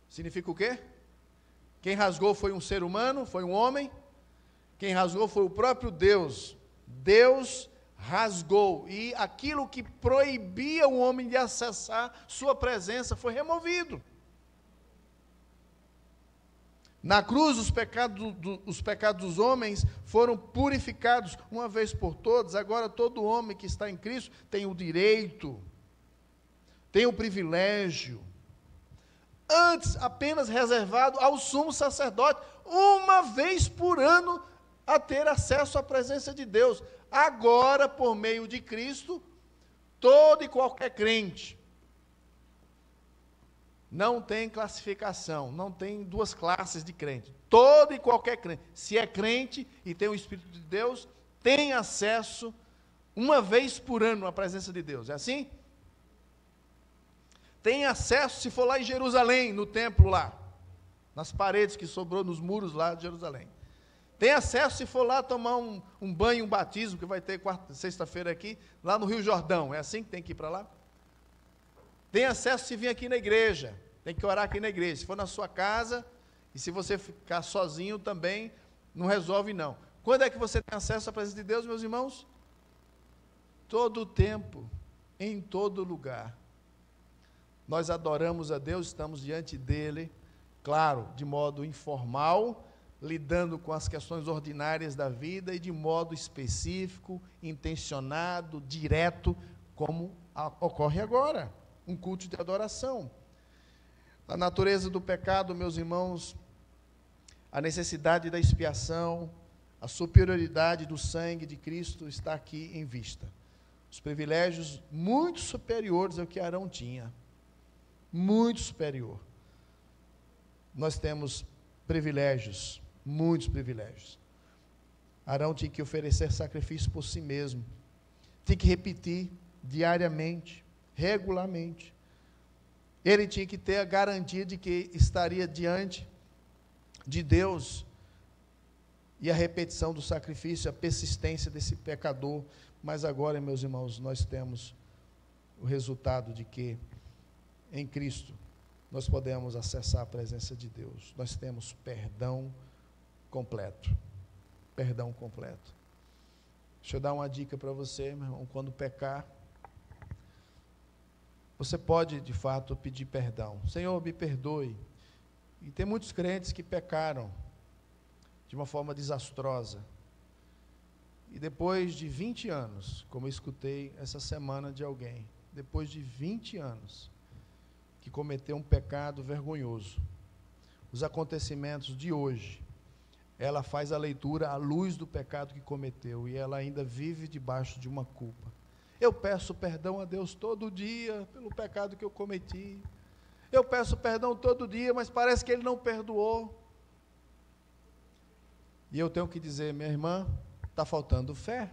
Significa o quê? Quem rasgou foi um ser humano, foi um homem. Quem rasgou foi o próprio Deus. Deus rasgou. E aquilo que proibia o homem de acessar sua presença foi removido. Na cruz, os pecados dos homens foram purificados uma vez por todas. Agora, todo homem que está em Cristo tem o direito, tem o privilégio, antes apenas reservado ao sumo sacerdote, uma vez por ano, a ter acesso à presença de Deus. Agora, por meio de Cristo, todo e qualquer crente, não tem classificação, não tem duas classes de crente. Todo e qualquer crente, se é crente e tem o Espírito de Deus, tem acesso uma vez por ano à presença de Deus. É assim? Tem acesso se for lá em Jerusalém, no templo lá, nas paredes que sobrou, nos muros lá de Jerusalém. Tem acesso se for lá tomar um banho, um batismo, que vai ter sexta-feira aqui, lá no Rio Jordão. É assim que tem que ir para lá? Tem acesso se vir aqui na igreja, tem que orar aqui na igreja. Se for na sua casa, e se você ficar sozinho também, não resolve não. Quando é que você tem acesso à presença de Deus, meus irmãos? Todo o tempo, em todo lugar. Nós adoramos a Deus, estamos diante dEle, claro, de modo informal, lidando com as questões ordinárias da vida, e de modo específico, intencionado, direto, como ocorre agora. Um culto de adoração. A natureza do pecado, meus irmãos, a necessidade da expiação, a superioridade do sangue de Cristo está aqui em vista. Os privilégios muito superiores ao que Arão tinha. Muito superior. Nós temos privilégios, muitos privilégios. Arão tinha que oferecer sacrifício por si mesmo. Tinha que repetir diariamente, regularmente. Ele tinha que ter a garantia de que estaria diante de Deus. E a repetição do sacrifício, a persistência desse pecador. Mas agora, meus irmãos, nós temos o resultado de que, em Cristo, nós podemos acessar a presença de Deus. Nós temos perdão completo. Perdão completo. Deixa eu dar uma dica para você, meu irmão. Quando pecar, você pode, de fato, pedir perdão. Senhor, me perdoe. E tem muitos crentes que pecaram de uma forma desastrosa. E depois de 20 anos, como eu escutei essa semana de alguém, depois de 20 anos, que cometeu um pecado vergonhoso, os acontecimentos de hoje, ela faz a leitura à luz do pecado que cometeu, e ela ainda vive debaixo de uma culpa. Eu peço perdão a Deus todo dia, pelo pecado que eu cometi, eu peço perdão todo dia, mas parece que Ele não perdoou, e eu tenho que dizer, minha irmã, está faltando fé,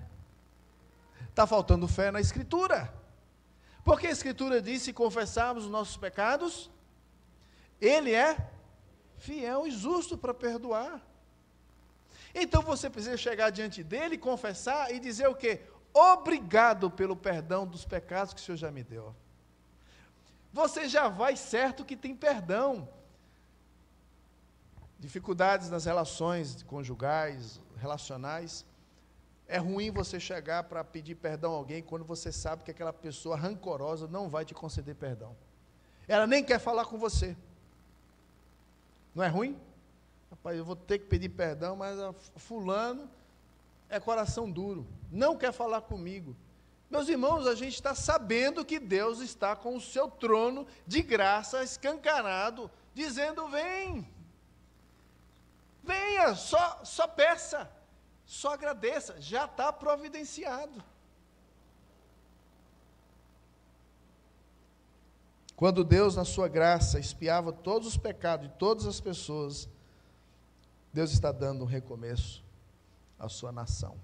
está faltando fé na Escritura, porque a Escritura diz, se confessarmos os nossos pecados, Ele é fiel e justo para perdoar. Então você precisa chegar diante dEle, confessar e dizer o quê? Obrigado pelo perdão dos pecados que o Senhor já me deu. Você já vai certo que tem perdão. Dificuldades nas relações conjugais, relacionais. É ruim você chegar para pedir perdão a alguém quando você sabe que aquela pessoa rancorosa não vai te conceder perdão. Ela nem quer falar com você. Não é ruim? Rapaz, eu vou ter que pedir perdão, mas fulano é coração duro, não quer falar comigo. Meus irmãos, a gente está sabendo que Deus está com o seu trono de graça escancarado, dizendo, vem, venha, só peça, só agradeça, já está providenciado. Quando Deus, na sua graça, expiava todos os pecados de todas as pessoas, Deus está dando um recomeço à sua nação.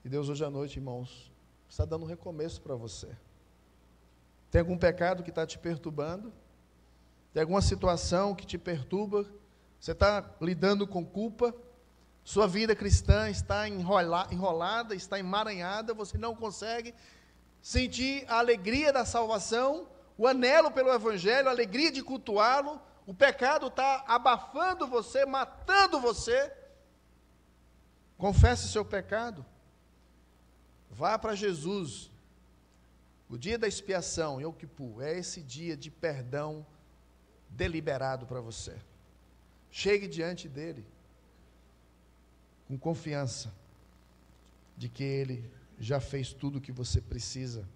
E Deus hoje à noite, irmãos, está dando um recomeço para você. Tem algum pecado que está te perturbando? Tem alguma situação que te perturba? Você está lidando com culpa? Sua vida cristã está enrolada, está emaranhada, você não consegue sentir a alegria da salvação, o anelo pelo Evangelho, a alegria de cultuá-lo. O pecado está abafando você, matando você. Confesse seu pecado. Vá para Jesus. O dia da expiação, Yom Kippur, é esse dia de perdão deliberado para você. Chegue diante dele com confiança de que ele já fez tudo o que você precisa.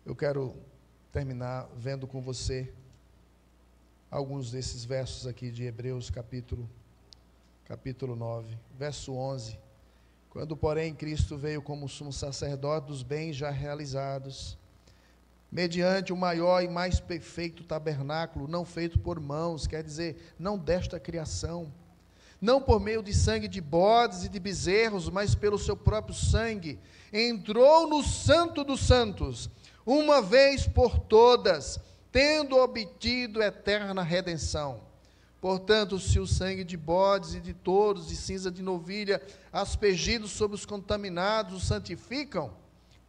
Eu quero terminar vendo com você alguns desses versos aqui de Hebreus capítulo 9, verso 11. Quando, porém, Cristo veio como sumo sacerdote dos bens já realizados, mediante o maior e mais perfeito tabernáculo, não feito por mãos, quer dizer, não desta criação, não por meio de sangue de bodes e de bezerros, mas pelo seu próprio sangue, entrou no Santo dos Santos, uma vez por todas, tendo obtido eterna redenção. Portanto, se o sangue de bodes e de touros e cinza de novilha, aspergidos sobre os contaminados, os santificam,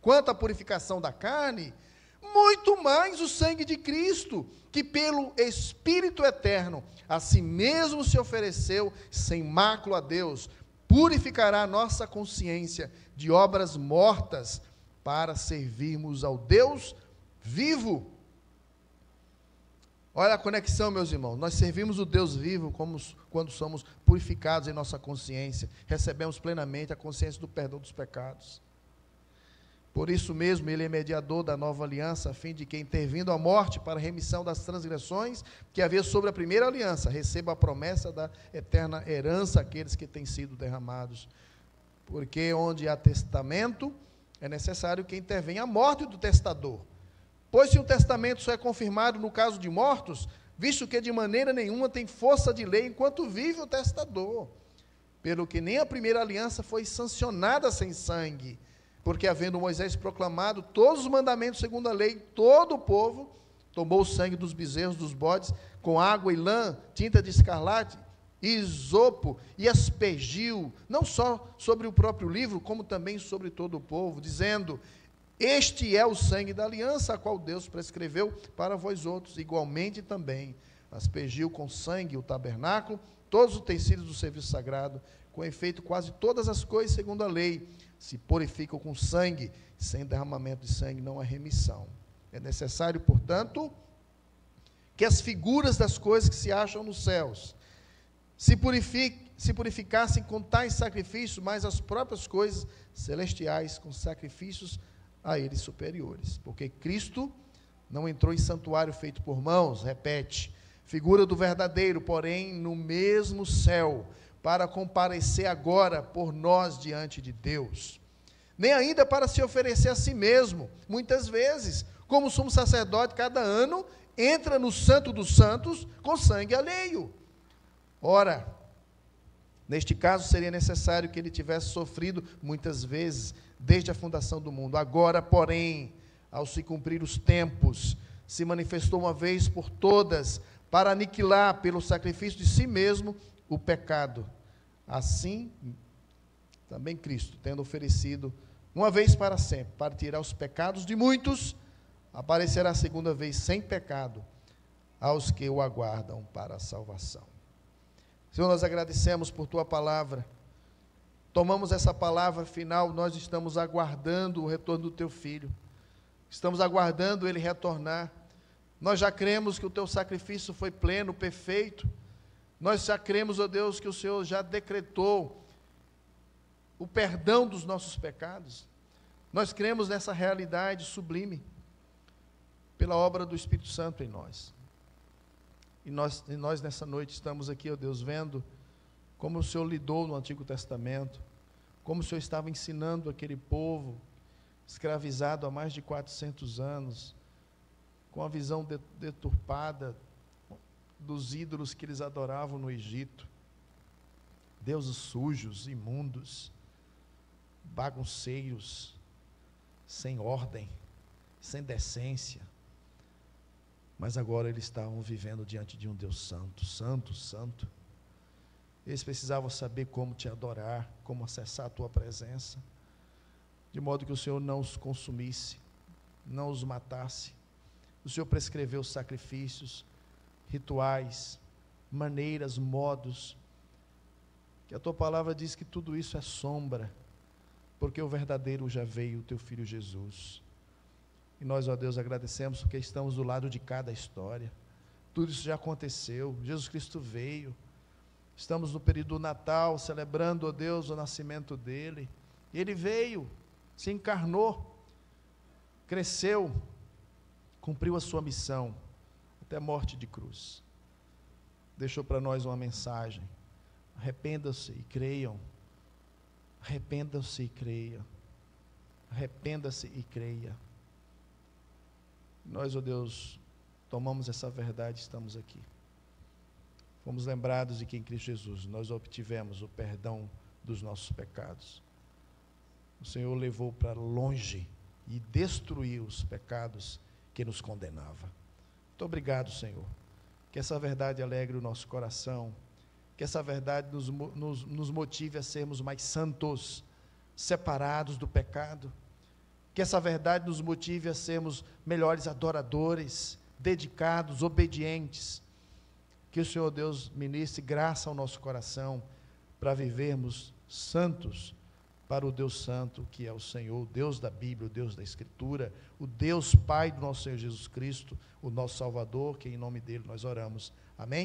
quanto à purificação da carne, muito mais o sangue de Cristo, que pelo Espírito eterno, a si mesmo se ofereceu, sem mácula a Deus, purificará nossa consciência de obras mortas, para servirmos ao Deus vivo. Olha a conexão, meus irmãos. Nós servimos o Deus vivo quando somos purificados em nossa consciência, recebemos plenamente a consciência do perdão dos pecados. Por isso mesmo, ele é mediador da nova aliança, a fim de que, intervindo a morte para a remissão das transgressões que havia sobre a primeira aliança, receba a promessa da eterna herança àqueles que têm sido derramados. Porque onde há testamento, é necessário que intervenha a morte do testador. Pois se o testamento só é confirmado no caso de mortos, visto que de maneira nenhuma tem força de lei enquanto vive o testador, pelo que nem a primeira aliança foi sancionada sem sangue, porque havendo Moisés proclamado todos os mandamentos segundo a lei, todo o povo tomou o sangue dos bezerros, dos bodes, com água e lã, tinta de escarlate, e isopo, e aspergiu, não só sobre o próprio livro, como também sobre todo o povo, dizendo: este é o sangue da aliança, a qual Deus prescreveu para vós outros. Igualmente também aspergiu com sangue o tabernáculo, todos os utensílios do serviço sagrado. Com efeito, quase todas as coisas, segundo a lei, se purificam com sangue. Sem derramamento de sangue não há remissão. É necessário, portanto, que as figuras das coisas que se acham nos céus se purificassem com tais sacrifícios, mas as próprias coisas celestiais com sacrifícios a eles superiores. Porque Cristo não entrou em santuário feito por mãos, repete, figura do verdadeiro, porém no mesmo céu, para comparecer agora por nós diante de Deus. Nem ainda para se oferecer a si mesmo, muitas vezes, como sumo sacerdote, cada ano, entra no santo dos santos com sangue alheio. Ora, neste caso seria necessário que ele tivesse sofrido muitas vezes, desde a fundação do mundo. Agora, porém, ao se cumprir os tempos, se manifestou uma vez por todas, para aniquilar pelo sacrifício de si mesmo o pecado. Assim, também Cristo, tendo oferecido uma vez para sempre, para tirar os pecados de muitos, aparecerá a segunda vez sem pecado aos que o aguardam para a salvação. Senhor, nós agradecemos por Tua palavra. Tomamos essa palavra final, nós estamos aguardando o retorno do Teu Filho. Estamos aguardando Ele retornar. Nós já cremos que o Teu sacrifício foi pleno, perfeito. Nós já cremos, ó Deus, que o Senhor já decretou o perdão dos nossos pecados. Nós cremos nessa realidade sublime, pela obra do Espírito Santo em nós. E nós nessa noite estamos aqui, ó Deus, vendo como o Senhor lidou no Antigo Testamento, como o Senhor estava ensinando aquele povo, escravizado há mais de 400 anos, com a visão deturpada dos ídolos que eles adoravam no Egito, deuses sujos, imundos, bagunceiros, sem ordem, sem decência. Mas agora eles estavam vivendo diante de um Deus santo, santo, santo. Eles precisavam saber como te adorar, como acessar a tua presença, de modo que o Senhor não os consumisse, não os matasse. O Senhor prescreveu sacrifícios, rituais, maneiras, modos, que a tua palavra diz que tudo isso é sombra, porque o verdadeiro já veio, o teu Filho Jesus. E nós, ó Deus, agradecemos porque estamos do lado de cada história. Tudo isso já aconteceu, Jesus Cristo veio. Estamos no período do Natal, celebrando, ó Deus, o nascimento dele. Ele veio, se encarnou, cresceu, cumpriu a sua missão, até a morte de cruz. Deixou para nós uma mensagem: arrependam-se e creiam. Arrependam-se e creiam. Arrependa-se e creia. Nós, ó Deus, tomamos essa verdade e estamos aqui. Fomos lembrados de que em Cristo Jesus nós obtivemos o perdão dos nossos pecados. O Senhor levou para longe e destruiu os pecados que nos condenavam. Muito obrigado, Senhor. Que essa verdade alegre o nosso coração, que essa verdade nos motive a sermos mais santos, separados do pecado. Que essa verdade nos motive a sermos melhores adoradores, dedicados, obedientes. Que o Senhor Deus ministre graça ao nosso coração para vivermos santos para o Deus Santo, que é o Senhor, o Deus da Bíblia, o Deus da Escritura, o Deus Pai do nosso Senhor Jesus Cristo, o nosso Salvador, que em nome dele nós oramos. Amém?